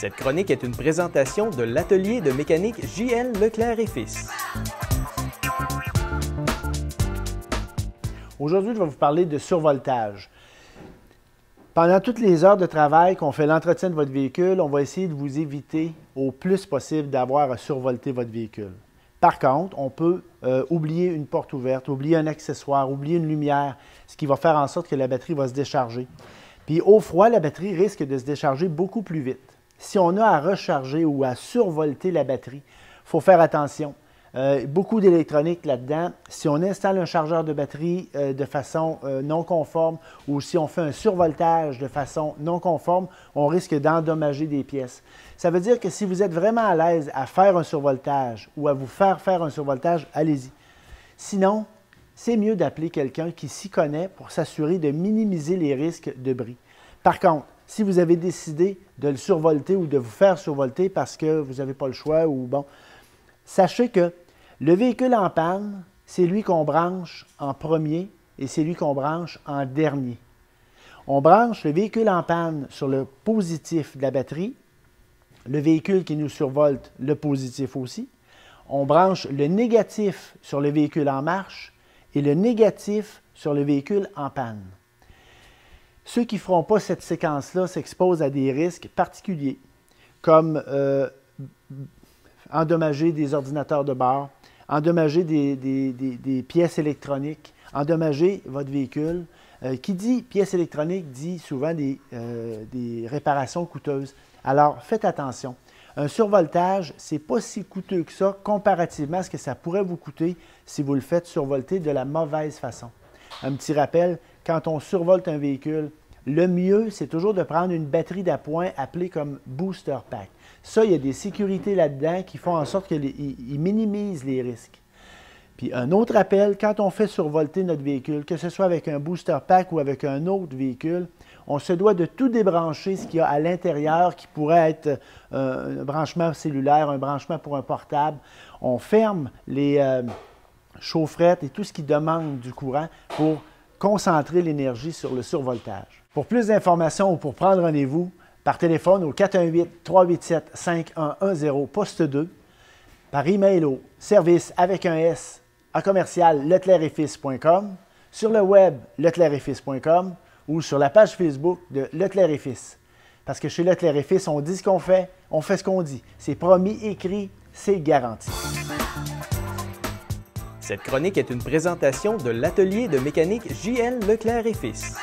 Cette chronique est une présentation de l'atelier de mécanique J.L. Leclerc et Fils. Aujourd'hui, je vais vous parler de survoltage. Pendant toutes les heures de travail qu'on fait l'entretien de votre véhicule, on va essayer de vous éviter au plus possible d'avoir à survolter votre véhicule. Par contre, on peut oublier une porte ouverte, oublier un accessoire, oublier une lumière, ce qui va faire en sorte que la batterie va se décharger. Puis au froid, la batterie risque de se décharger beaucoup plus vite. Si on a à recharger ou à survolter la batterie, il faut faire attention. Beaucoup d'électronique là-dedans. Si on installe un chargeur de batterie de façon non conforme ou si on fait un survoltage de façon non conforme, on risque d'endommager des pièces. Ça veut dire que si vous êtes vraiment à l'aise à faire un survoltage ou à vous faire faire un survoltage, allez-y. Sinon, c'est mieux d'appeler quelqu'un qui s'y connaît pour s'assurer de minimiser les risques de bris. Par contre, si vous avez décidé de le survolter ou de vous faire survolter parce que vous n'avez pas le choix ou bon, sachez que le véhicule en panne, c'est lui qu'on branche en premier et c'est lui qu'on branche en dernier. On branche le véhicule en panne sur le positif de la batterie, le véhicule qui nous survolte, le positif aussi. On branche le négatif sur le véhicule en marche et le négatif sur le véhicule en panne. Ceux qui ne feront pas cette séquence-là s'exposent à des risques particuliers, comme endommager des ordinateurs de bord, endommager des pièces électroniques, endommager votre véhicule. Qui dit pièces électroniques dit souvent des réparations coûteuses. Alors, faites attention. Un survoltage, ce n'est pas si coûteux que ça comparativement à ce que ça pourrait vous coûter si vous le faites survolter de la mauvaise façon. Un petit rappel, quand on survolte un véhicule, le mieux, c'est toujours de prendre une batterie d'appoint appelée comme booster pack. Ça, il y a des sécurités là-dedans qui font en sorte qu'ils minimisent les risques. Puis un autre appel, quand on fait survolter notre véhicule, que ce soit avec un booster pack ou avec un autre véhicule, on se doit de tout débrancher ce qu'il y a à l'intérieur qui pourrait être un branchement cellulaire, un branchement pour un portable. On ferme les chaufferettes et tout ce qui demande du courant pour concentrer l'énergie sur le survoltage. Pour plus d'informations ou pour prendre rendez-vous, par téléphone au 418-387-5110, poste 2, par email au service avec un S à commercial leclercetfils.com, sur le web leclercetfils.com ou sur la page Facebook de Leclerc et Fils. Parce que chez Leclerc et Fils, on dit ce qu'on fait, on fait ce qu'on dit. C'est promis, écrit, c'est garanti. Cette chronique est une présentation de l'atelier de mécanique J.L. Leclerc et Fils.